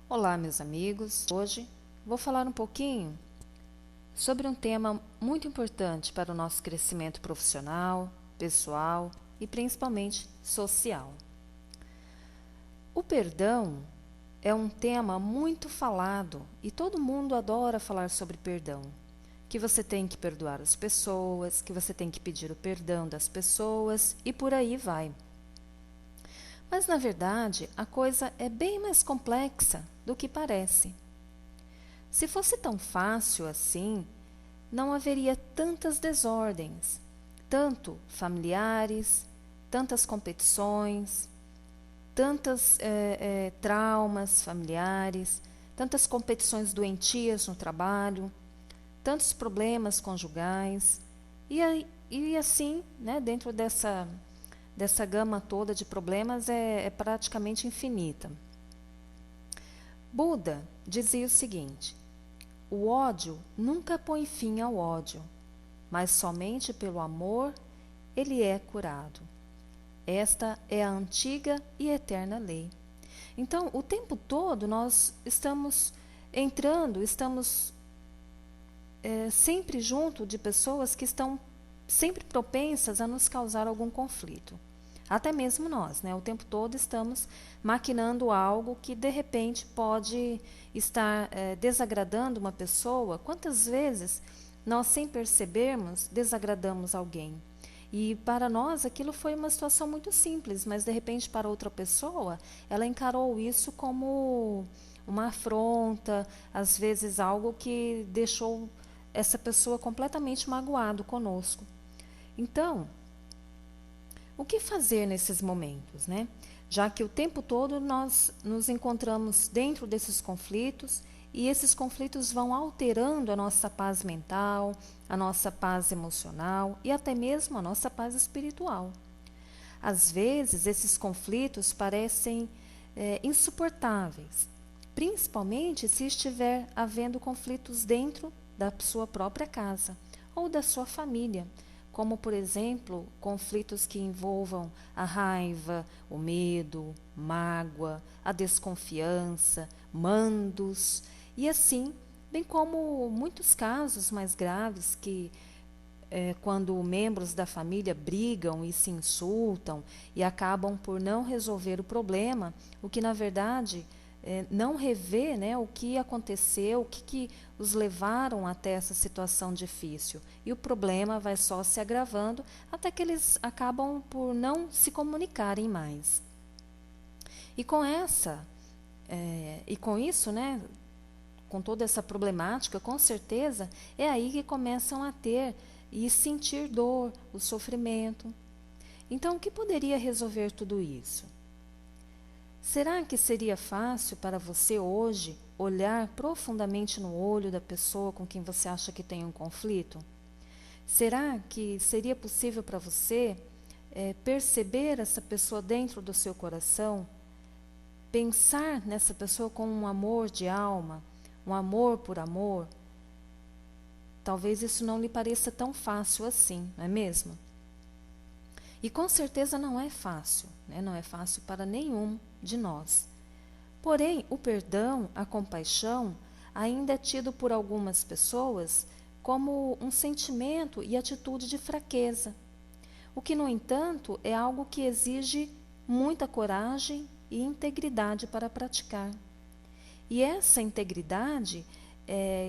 Olá, meus amigos. Hoje vou falar um pouquinho sobre um tema muito importante para o nosso crescimento profissional, pessoal e principalmente social. O perdão é um tema muito falado e todo mundo adora falar sobre perdão. Que você tem que perdoar as pessoas, que você tem que pedir o perdão das pessoas e por aí vai. Mas, na verdade, a coisa é bem mais complexa do que parece. Se fosse tão fácil assim, não haveria tantas desordens, tanto familiares, tantas competições, tantos traumas familiares, tantas competições doentias no trabalho, tantos problemas conjugais, e assim, né, dentro dessa gama toda de problemas é praticamente infinita. Buda dizia o seguinte: o ódio nunca põe fim ao ódio, mas somente pelo amor ele é curado. Esta é a antiga e eterna lei. Então, o tempo todo nós estamos sempre junto de pessoas que estão sempre propensas a nos causar algum conflito. Até mesmo nós, né? O tempo todo estamos maquinando algo que de repente pode estar desagradando uma pessoa. Quantas vezes nós, sem percebermos, desagradamos alguém? E para nós aquilo foi uma situação muito simples, mas de repente para outra pessoa, ela encarou isso como uma afronta, às vezes algo que deixou essa pessoa completamente magoado conosco. Então, o que fazer nesses momentos, né? Já que o tempo todo nós nos encontramos dentro desses conflitos e esses conflitos vão alterando a nossa paz mental, a nossa paz emocional e até mesmo a nossa paz espiritual. Às vezes, esses conflitos parecem insuportáveis, principalmente se estiver havendo conflitos dentro da sua própria casa ou da sua família, como, por exemplo, conflitos que envolvam a raiva, o medo, mágoa, a desconfiança, mandos, e assim, bem como muitos casos mais graves que quando membros da família brigam e se insultam e acabam por não resolver o problema, o que na verdade não revê, né, o que aconteceu, o que os levaram até essa situação difícil. E o problema vai só se agravando até que eles acabam por não se comunicarem mais. E com isso, né, com toda essa problemática, com certeza, é aí que começam a ter e sentir dor, o sofrimento. Então, o que poderia resolver tudo isso? Será que seria fácil para você hoje olhar profundamente no olho da pessoa com quem você acha que tem um conflito? Será que seria possível para você perceber essa pessoa dentro do seu coração? Pensar nessa pessoa com um amor de alma, um amor por amor? Talvez isso não lhe pareça tão fácil assim, não é mesmo? E com certeza não é fácil, né? Não é fácil para nenhum de nós. Porém, o perdão, a compaixão, ainda é tido por algumas pessoas como um sentimento e atitude de fraqueza. O que, no entanto, é algo que exige muita coragem e integridade para praticar. E essa integridade,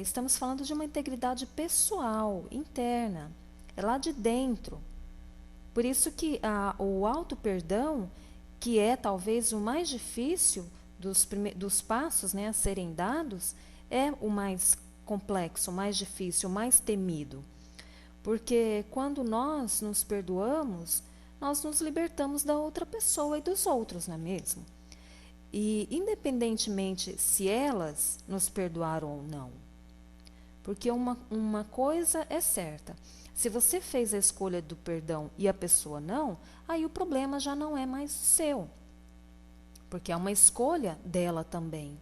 estamos falando de uma integridade pessoal, interna, é lá de dentro. Por isso que o auto-perdão, que é talvez o mais difícil dos passos, né, a serem dados, é o mais complexo, o mais difícil, o mais temido. Porque quando nós nos perdoamos, nós nos libertamos da outra pessoa e dos outros, não é mesmo? E independentemente se elas nos perdoaram ou não. Porque uma coisa é certa: se você fez a escolha do perdão e a pessoa não, aí o problema já não é mais seu. Porque é uma escolha dela também.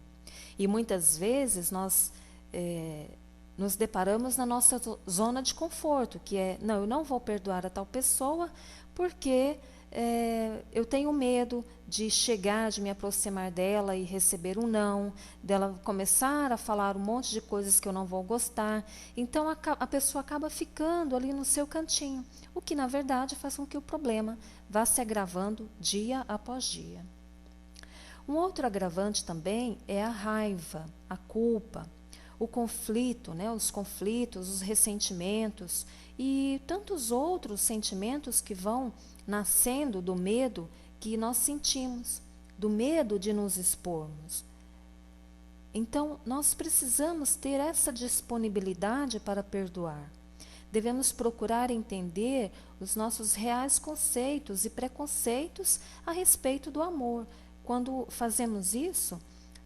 E muitas vezes nós nos deparamos na nossa zona de conforto, que é: não, eu não vou perdoar a tal pessoa porque eu tenho medo de chegar, de me aproximar dela e receber um não, dela começar a falar um monte de coisas que eu não vou gostar. Então a pessoa acaba ficando ali no seu cantinho, o que na verdade faz com que o problema vá se agravando dia após dia. Um outro agravante também é a raiva, a culpa, o conflito, né, os conflitos, os ressentimentos e tantos outros sentimentos que vão nascendo do medo que nós sentimos, do medo de nos expormos. Então, nós precisamos ter essa disponibilidade para perdoar. Devemos procurar entender os nossos reais conceitos e preconceitos a respeito do amor. Quando fazemos isso,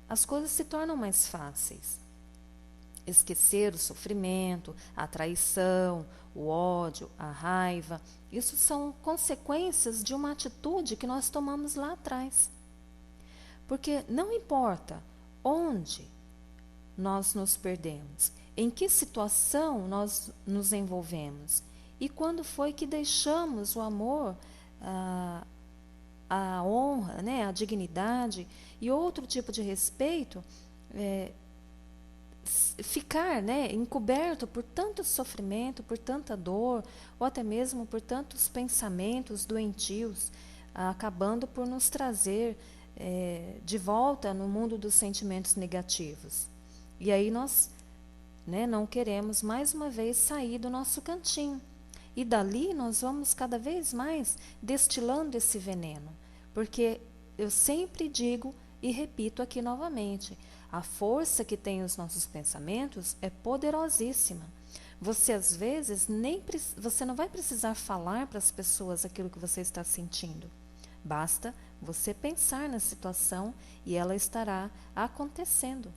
as coisas se tornam mais fáceis. Esquecer o sofrimento, a traição, o ódio, a raiva, isso são consequências de uma atitude que nós tomamos lá atrás. Porque não importa onde nós nos perdemos, em que situação nós nos envolvemos e quando foi que deixamos o amor, a honra, né, a dignidade e outro tipo de respeito ficar, né, encoberto por tanto sofrimento, por tanta dor, ou até mesmo por tantos pensamentos doentios, acabando por nos trazer de volta no mundo dos sentimentos negativos. E aí nós, né, não queremos mais uma vez sair do nosso cantinho. E dali nós vamos cada vez mais destilando esse veneno. Porque eu sempre digo e repito aqui novamente, a força que tem os nossos pensamentos é poderosíssima. Você às vezes você não vai precisar falar para as pessoas aquilo que você está sentindo. Basta você pensar na situação e ela estará acontecendo.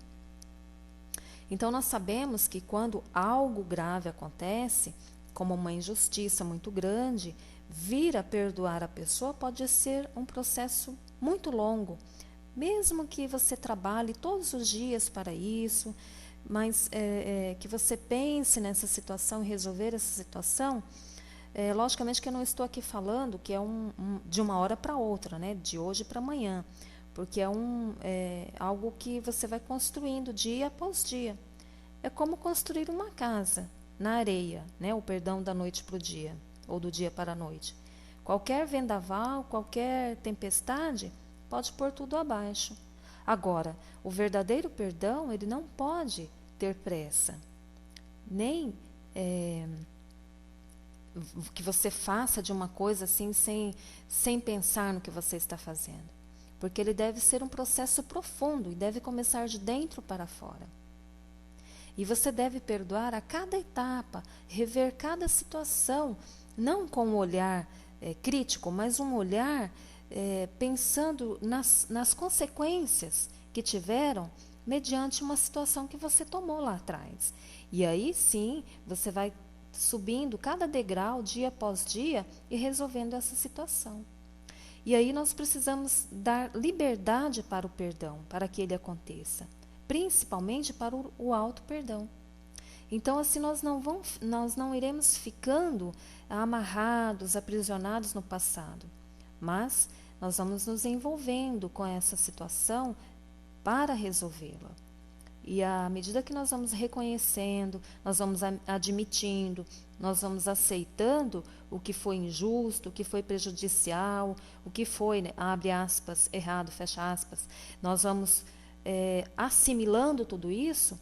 Então nós sabemos que quando algo grave acontece, como uma injustiça muito grande, vir a perdoar a pessoa pode ser um processo muito longo. Mesmo que você trabalhe todos os dias para isso, mas que você pense nessa situação e resolver essa situação, logicamente que eu não estou aqui falando que é de uma hora para outra, né, de hoje para amanhã, porque é algo que você vai construindo dia após dia. É como construir uma casa na areia, né, o perdão da noite para o dia, ou do dia para a noite. Qualquer vendaval, qualquer tempestade pode pôr tudo abaixo. Agora, o verdadeiro perdão, ele não pode ter pressa. Nem que você faça de uma coisa assim sem pensar no que você está fazendo. Porque ele deve ser um processo profundo e deve começar de dentro para fora. E você deve perdoar a cada etapa, rever cada situação, não com um olhar crítico, mas um olhar pensando nas consequências que tiveram mediante uma situação que você tomou lá atrás. E aí sim, você vai subindo cada degrau, dia após dia, e resolvendo essa situação. E aí nós precisamos dar liberdade para o perdão, para que ele aconteça, principalmente para o auto-perdão. Então, assim, nós não iremos ficando amarrados, aprisionados no passado, mas nós vamos nos envolvendo com essa situação para resolvê-la. E à medida que nós vamos reconhecendo, nós vamos admitindo, nós vamos aceitando o que foi injusto, o que foi prejudicial, o que foi, né, abre aspas, errado, fecha aspas, nós vamos assimilando tudo isso,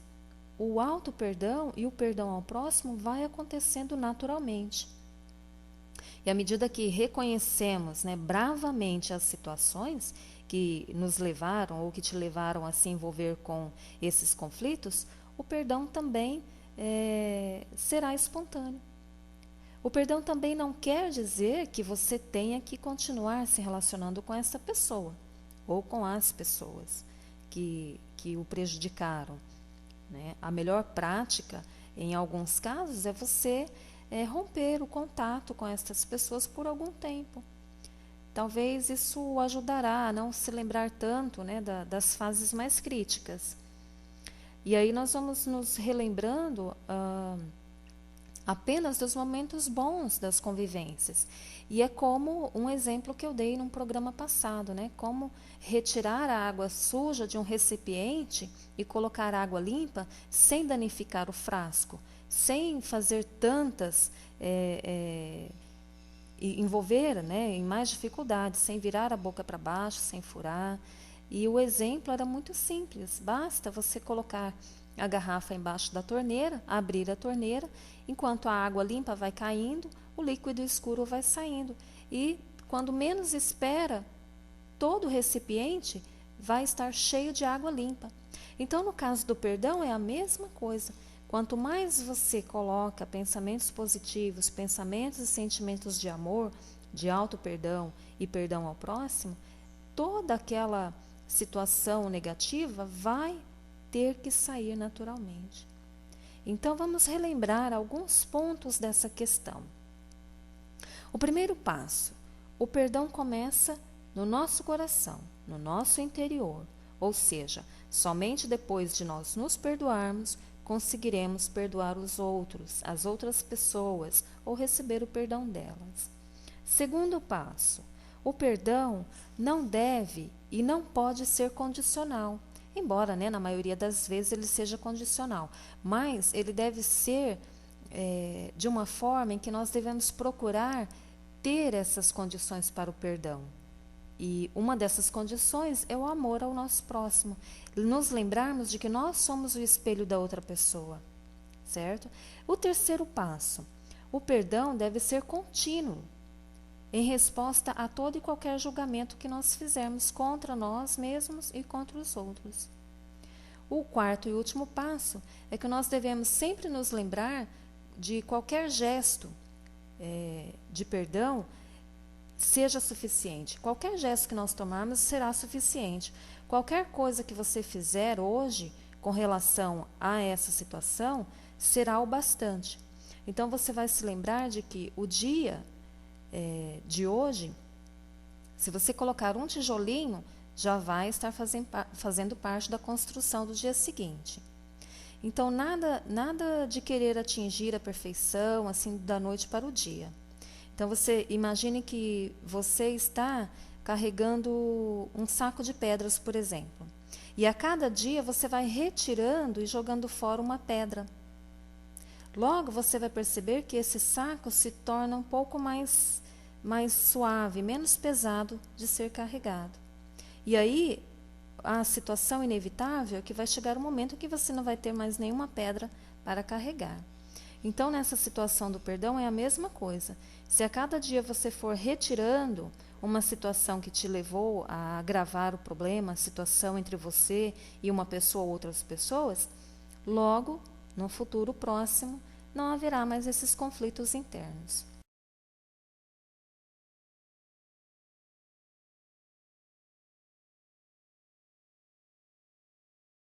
o auto-perdão e o perdão ao próximo vai acontecendo naturalmente. E à medida que reconhecemos, né, bravamente as situações que nos levaram ou que te levaram a se envolver com esses conflitos, o perdão também será espontâneo. O perdão também não quer dizer que você tenha que continuar se relacionando com essa pessoa ou com as pessoas que o prejudicaram, né? A melhor prática, em alguns casos, é você romper o contato com essas pessoas por algum tempo. Talvez isso o ajudará a não se lembrar tanto, né, das fases mais críticas. E aí nós vamos nos relembrando apenas dos momentos bons das convivências. E é como um exemplo que eu dei num programa passado, né? Como retirar a água suja de um recipiente e colocar água limpa sem danificar o frasco, sem fazer tantas, e envolver, né, em mais dificuldades, sem virar a boca para baixo, sem furar. E o exemplo era muito simples, basta você colocar a garrafa embaixo da torneira, abrir a torneira, enquanto a água limpa vai caindo, o líquido escuro vai saindo. E quando menos espera, todo o recipiente vai estar cheio de água limpa. Então, no caso do perdão, é a mesma coisa. Quanto mais você coloca pensamentos positivos, pensamentos e sentimentos de amor, de auto-perdão e perdão ao próximo, toda aquela situação negativa vai ter que sair naturalmente. Então, vamos relembrar alguns pontos dessa questão. O primeiro passo, o perdão começa no nosso coração, no nosso interior, ou seja, somente depois de nós nos perdoarmos, conseguiremos perdoar os outros, as outras pessoas, ou receber o perdão delas. Segundo passo, o perdão não deve e não pode ser condicional, embora, né, na maioria das vezes ele seja condicional, mas ele deve ser de uma forma em que nós devemos procurar ter essas condições para o perdão. E uma dessas condições é o amor ao nosso próximo. Nos lembrarmos de que nós somos o espelho da outra pessoa, certo? O terceiro passo, o perdão deve ser contínuo, em resposta a todo e qualquer julgamento que nós fizermos contra nós mesmos e contra os outros. O quarto e último passo é que nós devemos sempre nos lembrar de qualquer gesto de perdão seja suficiente. Qualquer gesto que nós tomarmos será suficiente. Qualquer coisa que você fizer hoje com relação a essa situação será o bastante. Então você vai se lembrar de que o dia de hoje, se você colocar um tijolinho, já vai estar fazendo parte da construção do dia seguinte. Então nada de querer atingir a perfeição assim da noite para o dia. Então, você imagine que você está carregando um saco de pedras, por exemplo. E a cada dia você vai retirando e jogando fora uma pedra. Logo, você vai perceber que esse saco se torna um pouco mais suave, menos pesado de ser carregado. E aí, a situação inevitável é que vai chegar um momento que você não vai ter mais nenhuma pedra para carregar. Então, nessa situação do perdão é a mesma coisa. Se a cada dia você for retirando uma situação que te levou a agravar o problema, a situação entre você e uma pessoa ou outras pessoas, logo, no futuro próximo, não haverá mais esses conflitos internos.